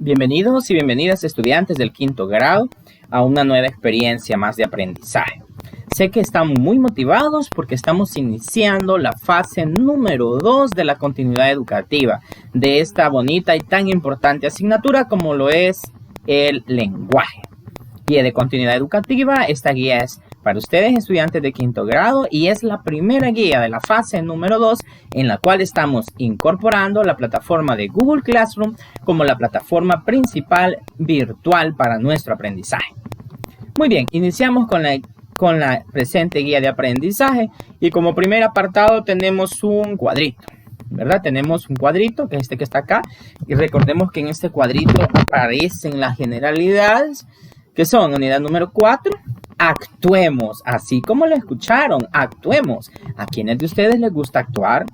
Bienvenidos y bienvenidas estudiantes del quinto grado a una nueva experiencia más de aprendizaje. Sé que están muy motivados porque estamos iniciando la fase número 2 de la continuidad educativa de esta bonita y tan importante asignatura como lo es el lenguaje. Guía de continuidad educativa, esta guía es para ustedes estudiantes de quinto grado y es la primera guía de la fase número 2 en la cual estamos incorporando la plataforma de Google Classroom como la plataforma principal virtual para nuestro aprendizaje. Muy bien, iniciamos con la presente guía de aprendizaje y como primer apartado tenemos un cuadrito, ¿verdad? Tenemos un cuadrito que es este que está acá y recordemos que en este cuadrito aparecen las generalidades que son unidad número 4. Actuemos, así como lo escucharon, actuemos. ¿A quiénes de ustedes les gusta actuar?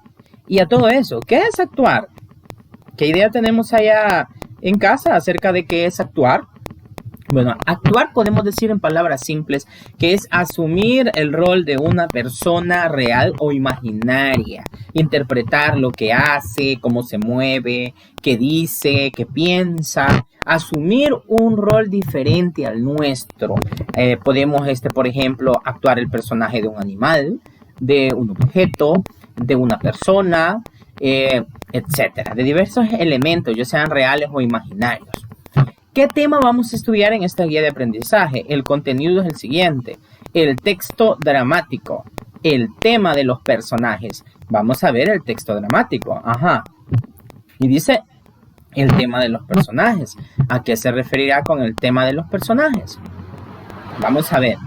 Y a todo eso, ¿qué es actuar? ¿Qué idea tenemos allá en casa acerca de qué es actuar? Bueno, actuar podemos decir en palabras simples que es asumir el rol de una persona real o imaginaria, interpretar lo que hace, cómo se mueve, qué dice, qué piensa, asumir un rol diferente al nuestro. Podemos, por ejemplo, actuar el personaje de un animal, de un objeto, de una persona, etcétera, de diversos elementos, ya sean reales o imaginarios. ¿Qué tema vamos a estudiar en esta guía de aprendizaje? El contenido es el siguiente: el texto dramático, el tema de los personajes. Vamos a ver el texto dramático. Y dice el tema de los personajes. ¿A qué se referirá con el tema de los personajes? Vamos a ver.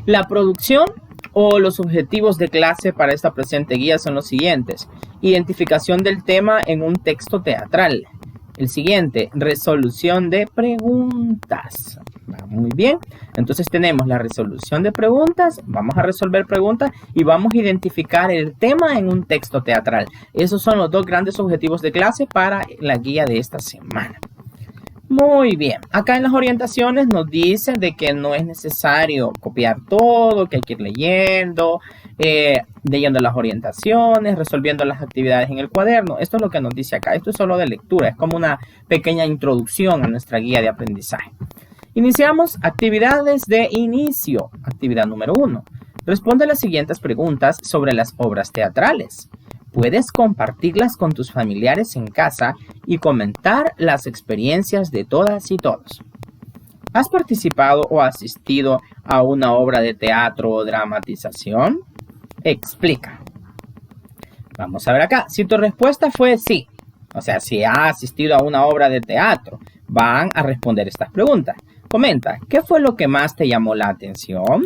La producción o los objetivos de clase para esta presente guía son los siguientes: identificación del tema en un texto teatral. El siguiente, resolución de preguntas. Muy bien. Entonces tenemos la resolución de preguntas. Vamos a resolver preguntas y vamos a identificar el tema en un texto teatral. Esos son los dos grandes objetivos de clase para la guía de esta semana. Muy bien. Acá en las orientaciones nos dicen de que no es necesario copiar todo, que hay que ir leyendo las orientaciones, resolviendo las actividades en el cuaderno. Esto es lo que nos dice acá. Esto es solo de lectura. Es como una pequeña introducción a nuestra guía de aprendizaje. Iniciamos actividades de inicio. Actividad número 1. Responde las siguientes preguntas sobre las obras teatrales. Puedes compartirlas con tus familiares en casa y comentar las experiencias de todas y todos. ¿Has participado o asistido a una obra de teatro o dramatización? Explica. Vamos a ver acá. Si tu respuesta fue sí, o sea, si has asistido a una obra de teatro, van a responder estas preguntas. Comenta, ¿qué fue lo que más te llamó la atención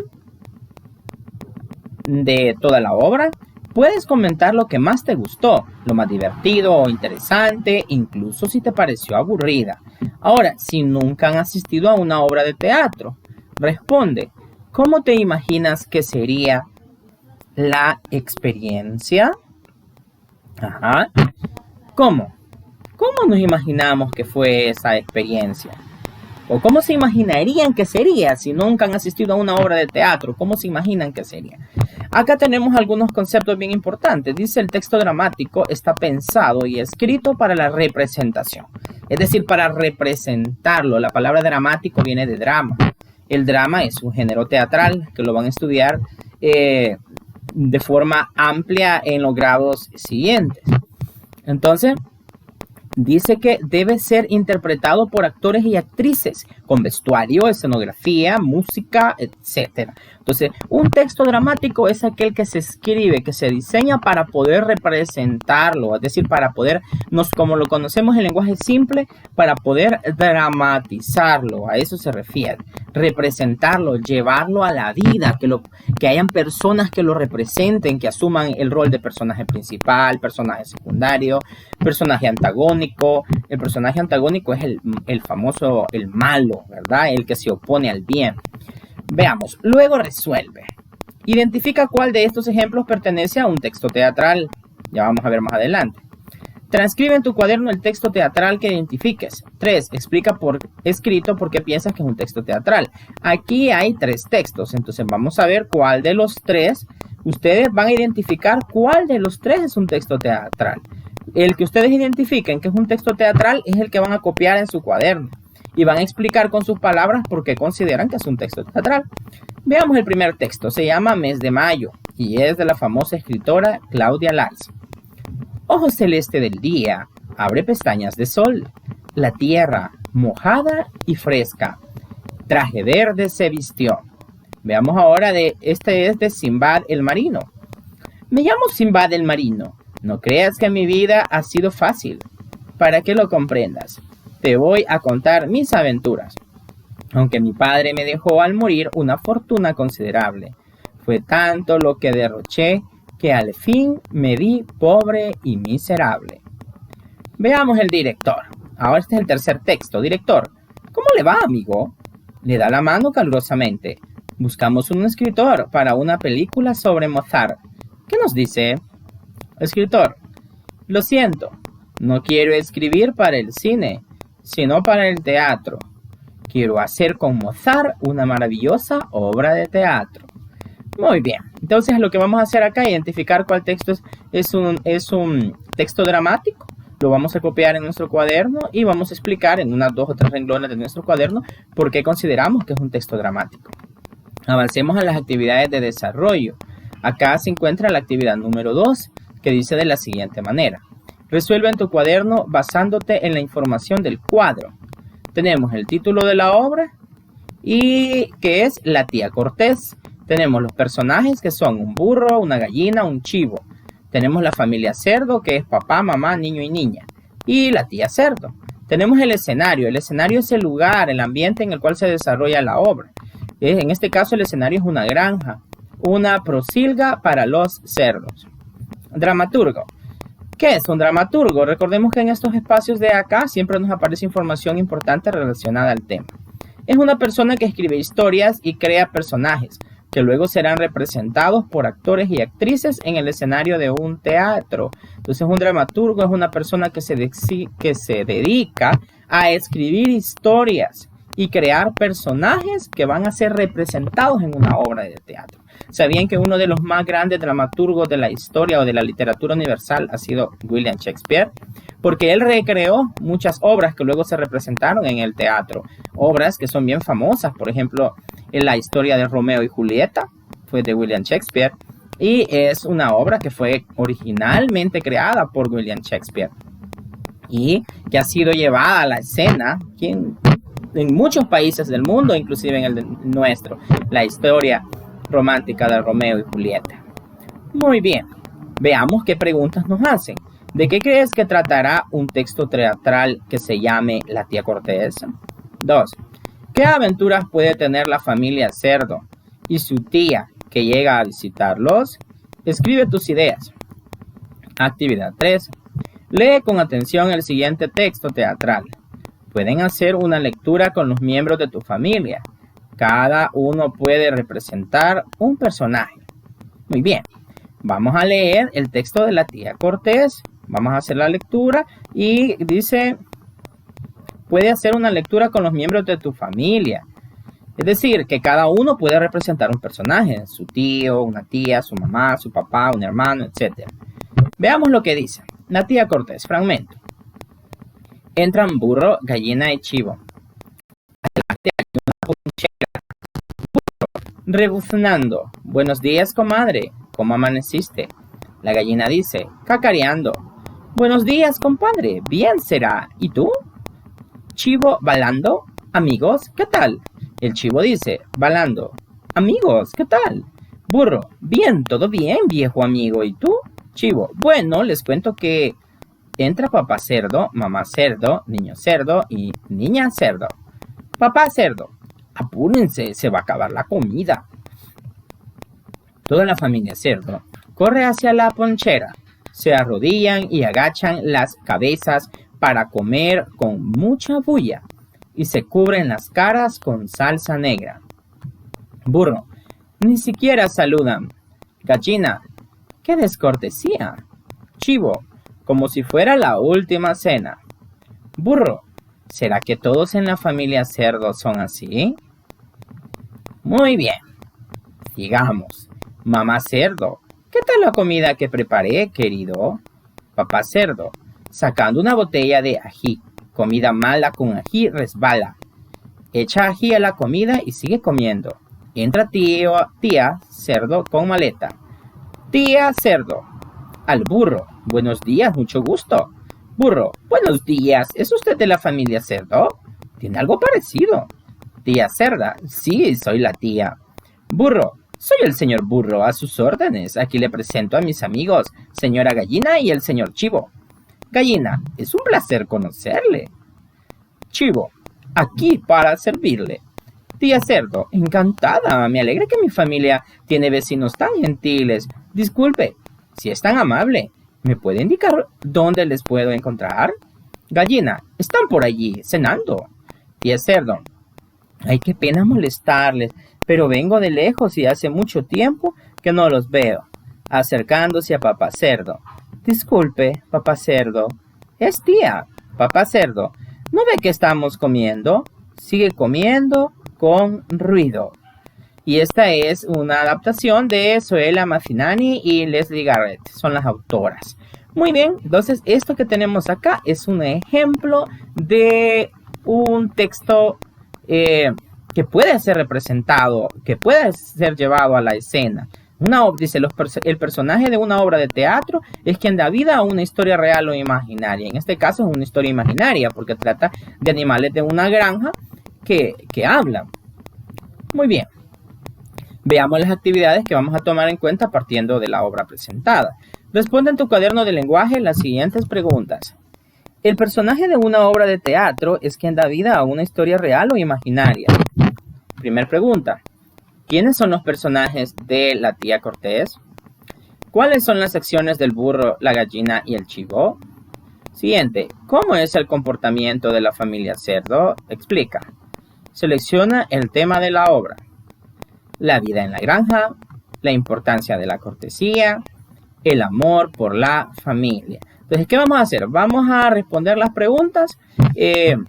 de toda la obra? Puedes comentar lo que más te gustó, lo más divertido o interesante, incluso si te pareció aburrida. Ahora, si nunca han asistido a una obra de teatro, responde, ¿cómo te imaginas que sería la experiencia? ¿Cómo? ¿Cómo nos imaginamos que fue esa experiencia? ¿O cómo se imaginarían que sería si nunca han asistido a una obra de teatro? ¿Cómo se imaginan que sería? Acá tenemos algunos conceptos bien importantes. Dice el texto dramático está pensado y escrito para la representación. Es decir, para representarlo. La palabra dramático viene de drama. El drama es un género teatral que lo van a estudiar de forma amplia en los grados siguientes. Entonces, dice que debe ser interpretado por actores y actrices con vestuario, escenografía, música, etc. Entonces, un texto dramático es aquel que se escribe, que se diseña para poder representarlo, es decir, para poder, como lo conocemos en lenguaje simple, para poder dramatizarlo, a eso se refiere. Representarlo, llevarlo a la vida, que hayan personas que lo representen, que asuman el rol de personaje principal, personaje secundario, personaje antagónico. El personaje antagónico es el famoso, el malo, ¿verdad? El que se opone al bien. Veamos, luego resuelve. Identifica cuál de estos ejemplos pertenece a un texto teatral. Ya vamos a ver más adelante. Transcribe en tu cuaderno el texto teatral que identifiques. 3. Explica por escrito por qué piensas que es un texto teatral. Aquí hay 3 textos, entonces vamos a ver cuál de los 3. Ustedes van a identificar cuál de los 3 es un texto teatral. El que ustedes identifiquen que es un texto teatral es el que van a copiar en su cuaderno y van a explicar con sus palabras por qué consideran que es un texto teatral. Veamos el primer texto. Se llama Mes de Mayo y es de la famosa escritora Claudia Lars. Ojo celeste del día, abre pestañas de sol, la tierra mojada y fresca, traje verde se vistió. Veamos ahora este es de Simbad el Marino. Me llamo Simbad el Marino. No creas que mi vida ha sido fácil. Para que lo comprendas, te voy a contar mis aventuras. Aunque mi padre me dejó al morir una fortuna considerable, fue tanto lo que derroché que al fin me vi pobre y miserable. Veamos el director. Ahora este es el tercer texto. Director, ¿cómo le va, amigo? Le da la mano calurosamente. Buscamos un escritor para una película sobre Mozart. ¿Qué nos dice? Escritor, lo siento, no quiero escribir para el cine, sino para el teatro. Quiero hacer con Mozart una maravillosa obra de teatro. Muy bien, entonces lo que vamos a hacer acá es identificar cuál texto es un texto dramático. Lo vamos a copiar en nuestro cuaderno y vamos a explicar en unas 2 o 3 renglones de nuestro cuaderno por qué consideramos que es un texto dramático. Avancemos a las actividades de desarrollo. Acá se encuentra la actividad número 2, que dice de la siguiente manera. Resuelve en tu cuaderno basándote en la información del cuadro. Tenemos el título de la obra y que es La tía Cortés. Tenemos los personajes que son un burro, una gallina, un chivo. Tenemos la familia Cerdo, que es papá, mamá, niño y niña. Y la tía Cerdo. Tenemos el escenario. El escenario es el lugar, el ambiente en el cual se desarrolla la obra. En este caso el escenario es una granja, una prosilga para los cerdos. Dramaturgo. ¿Qué es un dramaturgo? Recordemos que en estos espacios de acá siempre nos aparece información importante relacionada al tema. Es una persona que escribe historias y crea personajes, que luego serán representados por actores y actrices en el escenario de un teatro. Entonces un dramaturgo es una persona que se dedica a escribir historias y crear personajes que van a ser representados en una obra de teatro. ¿Sabían que uno de los más grandes dramaturgos de la historia o de la literatura universal ha sido William Shakespeare? Porque él recreó muchas obras que luego se representaron en el teatro. Obras que son bien famosas, por ejemplo, en la historia de Romeo y Julieta, fue de William Shakespeare. Y es una obra que fue originalmente creada por William Shakespeare. Y que ha sido llevada a la escena en muchos países del mundo, inclusive en el nuestro. La historia romántica de Romeo y Julieta. Muy bien, veamos qué preguntas nos hacen. ¿De qué crees que tratará un texto teatral que se llame La tía Cortés? 2. ¿Qué aventuras puede tener la familia Cerdo y su tía que llega a visitarlos? Escribe tus ideas. Actividad 3. Lee con atención el siguiente texto teatral. Pueden hacer una lectura con los miembros de tu familia. Cada uno puede representar un personaje. Muy bien, vamos a leer el texto de la tía Cortés. Vamos a hacer la lectura y dice, puede hacer una lectura con los miembros de tu familia. Es decir, que cada uno puede representar un personaje, su tío, una tía, su mamá, su papá, un hermano, etc. Veamos lo que dice. La tía Cortés, fragmento. Entran burro, gallina y chivo. Rebuznando. Buenos días, comadre. ¿Cómo amaneciste? La gallina dice, cacareando. Buenos días, compadre. Bien será. ¿Y tú? Chivo, balando. Amigos, ¿qué tal? El chivo dice, balando. Amigos, ¿qué tal? Burro, bien, todo bien, viejo amigo. ¿Y tú? Chivo, bueno, les cuento que entra papá cerdo, mamá cerdo, niño cerdo y niña cerdo. Papá cerdo, apúrense, se va a acabar la comida. Toda la familia cerdo corre hacia la ponchera. Se arrodillan y agachan las cabezas para comer con mucha bulla y se cubren las caras con salsa negra. Burro, ni siquiera saludan. Gallina, qué descortesía. Chivo, como si fuera la última cena. Burro, ¿será que todos en la familia cerdo son así? Muy bien, sigamos. Mamá cerdo, ¿qué tal la comida que preparé, querido? Papá cerdo, Sacando una botella de ají. Comida mala con ají resbala. Echa ají a la comida y sigue comiendo. Entra tía cerdo con maleta. Tía cerdo. Al burro. Buenos días, mucho gusto. Burro. Buenos días. ¿Es usted de la familia Cerdo? Tiene algo parecido. Tía cerda. Sí, soy la tía. Burro. Soy el señor Burro, a sus órdenes. Aquí le presento a mis amigos, señora Gallina y el señor Chivo. Gallina, es un placer conocerle. Chivo, aquí para servirle. Tía Cerdo, encantada. Me alegra que mi familia tiene vecinos tan gentiles. Disculpe, si es tan amable, ¿me puede indicar dónde les puedo encontrar? Gallina, están por allí, cenando. Tía Cerdo, ay, qué pena molestarles, pero vengo de lejos y hace mucho tiempo que no los veo. Acercándose a Papá Cerdo. Disculpe, Papá Cerdo. Es tía. Papá Cerdo, ¿no ve que estamos comiendo? Sigue comiendo con ruido. Y esta es una adaptación de Zoila Mafinani y Leslie Garrett. Son las autoras. Muy bien, entonces esto que tenemos acá es un ejemplo de un texto que puede ser representado, que puede ser llevado a la escena. Dice, el personaje de una obra de teatro es quien da vida a una historia real o imaginaria. En este caso es una historia imaginaria porque trata de animales de una granja que hablan. Muy bien. Veamos las actividades que vamos a tomar en cuenta partiendo de la obra presentada. Responde en tu cuaderno de lenguaje las siguientes preguntas. El personaje de una obra de teatro es quien da vida a una historia real o imaginaria. Primera pregunta. ¿Quiénes son los personajes de la tía Cortés? ¿Cuáles son las acciones del burro, la gallina y el chivo? Siguiente. ¿Cómo es el comportamiento de la familia Cerdo? Explica. Selecciona el tema de la obra. La vida en la granja, la importancia de la cortesía, el amor por la familia. Entonces, ¿qué vamos a hacer? Vamos a responder las preguntas en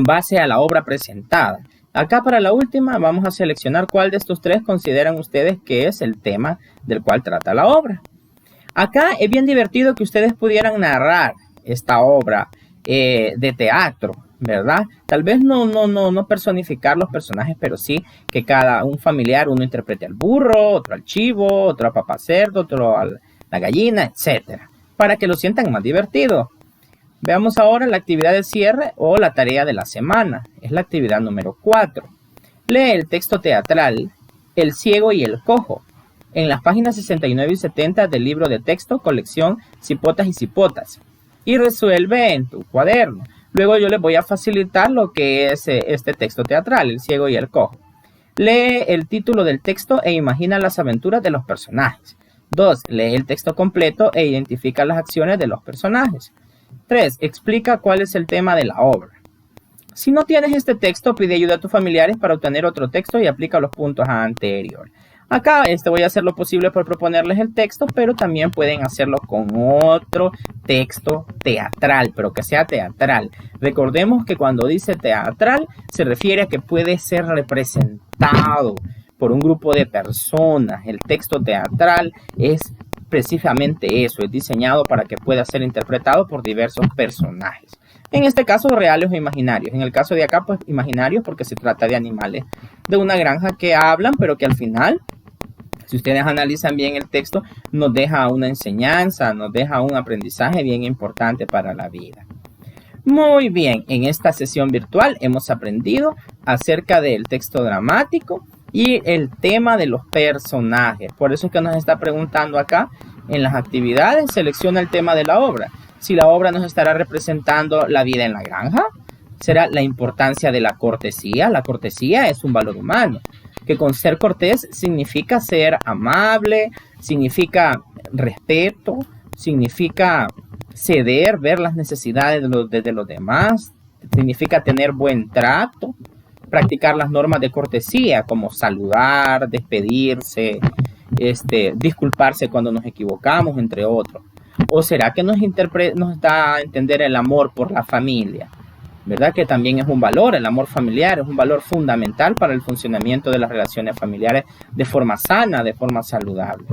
base a la obra presentada. Acá para la última vamos a seleccionar cuál de estos tres consideran ustedes que es el tema del cual trata la obra. Acá es bien divertido que ustedes pudieran narrar esta obra de teatro, ¿verdad? Tal vez no personificar los personajes, pero sí que cada un familiar, uno interprete al burro, otro al chivo, otro a Papá Cerdo, otro a la gallina, etcétera, para que lo sientan más divertido. Veamos ahora la actividad de cierre o la tarea de la semana. Es la actividad número 4. Lee el texto teatral El ciego y el cojo en las páginas 69 y 70 del libro de texto colección Cipotas y Cipotas y resuelve en tu cuaderno. Luego yo les voy a facilitar lo que es este texto teatral, El ciego y el cojo. Lee el título del texto e imagina las aventuras de los personajes. 2. Lee el texto completo e identifica las acciones de los personajes. 3. Explica cuál es el tema de la obra. Si no tienes este texto, pide ayuda a tus familiares para obtener otro texto y aplica los puntos anteriores. Acá voy a hacer lo posible por proponerles el texto, pero también pueden hacerlo con otro texto teatral, pero que sea teatral. Recordemos que cuando dice teatral, se refiere a que puede ser representado por un grupo de personas. El texto teatral es precisamente eso, es diseñado para que pueda ser interpretado por diversos personajes. En este caso, reales o imaginarios. En el caso de acá, pues imaginarios porque se trata de animales de una granja que hablan, pero que al final, si ustedes analizan bien el texto, nos deja una enseñanza, nos deja un aprendizaje bien importante para la vida. Muy bien, en esta sesión virtual hemos aprendido acerca del texto dramático y el tema de los personajes. Por eso es que nos está preguntando acá en las actividades, selecciona el tema de la obra. Si la obra nos estará representando la vida en la granja, será la importancia de la cortesía. La cortesía es un valor humano, que con ser cortés significa ser amable, significa respeto, significa ceder, ver las necesidades de los demás, significa tener buen trato, practicar las normas de cortesía como saludar, despedirse, disculparse cuando nos equivocamos, entre otros. ¿O será que nos da a entender el amor por la familia? ¿Verdad? Que también es un valor, el amor familiar es un valor fundamental para el funcionamiento de las relaciones familiares de forma sana, de forma saludable.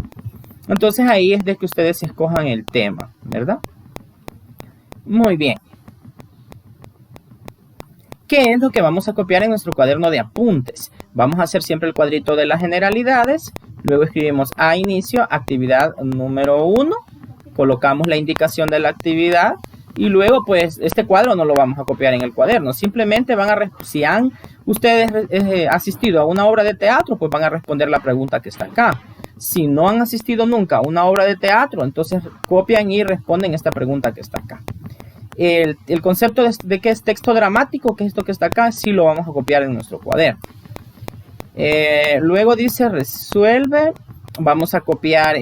Entonces ahí es de que ustedes escojan el tema, ¿verdad? Muy bien. ¿Qué es lo que vamos a copiar en nuestro cuaderno de apuntes? Vamos a hacer siempre el cuadrito de las generalidades, luego escribimos a inicio, actividad número 1, colocamos la indicación de la actividad y luego pues este cuadro no lo vamos a copiar en el cuaderno, simplemente si han ustedes asistido a una obra de teatro, pues van a responder la pregunta que está acá. Si no han asistido nunca a una obra de teatro, entonces copian y responden esta pregunta que está acá. El concepto de qué es texto dramático, que es esto que está acá, sí lo vamos a copiar en nuestro cuaderno. Luego dice resuelve, vamos a copiar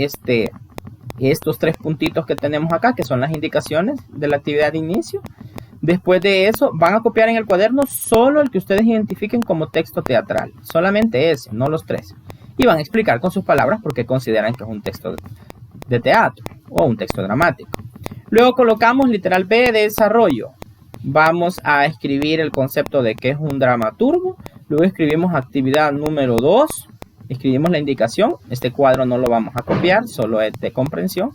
estos 3 puntitos que tenemos acá, que son las indicaciones de la actividad de inicio. Después de eso, van a copiar en el cuaderno solo el que ustedes identifiquen como texto teatral, solamente ese, no los 3. Y van a explicar con sus palabras por qué consideran que es un texto de teatro o un texto dramático. Luego colocamos literal B de desarrollo. Vamos a escribir el concepto de qué es un dramaturgo. Luego escribimos actividad número 2. Escribimos la indicación. Este cuadro no lo vamos a copiar, solo es de comprensión.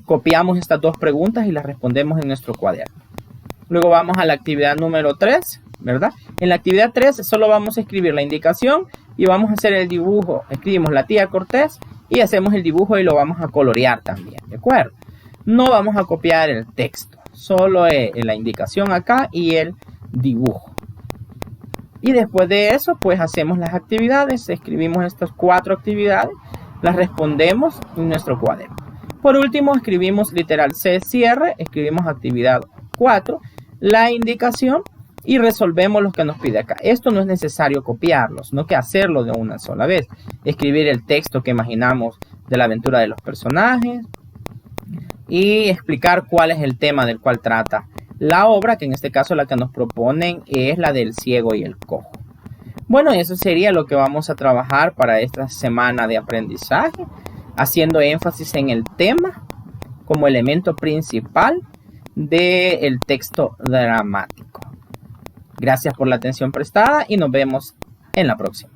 Copiamos estas 2 preguntas y las respondemos en nuestro cuaderno. Luego vamos a la actividad número 3, ¿verdad? En la actividad 3 solo vamos a escribir la indicación y vamos a hacer el dibujo. Escribimos la tía Cortés y hacemos el dibujo y lo vamos a colorear también, ¿de acuerdo? No vamos a copiar el texto, solo la indicación acá y el dibujo. Y después de eso, pues hacemos las actividades, escribimos estas 4 actividades, las respondemos en nuestro cuaderno. Por último, escribimos literal C cierre, escribimos actividad 4, la indicación y resolvemos lo que nos pide acá. Esto no es necesario copiarlo, sino que hacerlo de una sola vez. Escribir el texto que imaginamos de la aventura de los personajes, y explicar cuál es el tema del cual trata la obra, que en este caso la que nos proponen es la del ciego y el cojo. Bueno, eso sería lo que vamos a trabajar para esta semana de aprendizaje, haciendo énfasis en el tema como elemento principal del texto dramático. Gracias por la atención prestada y nos vemos en la próxima.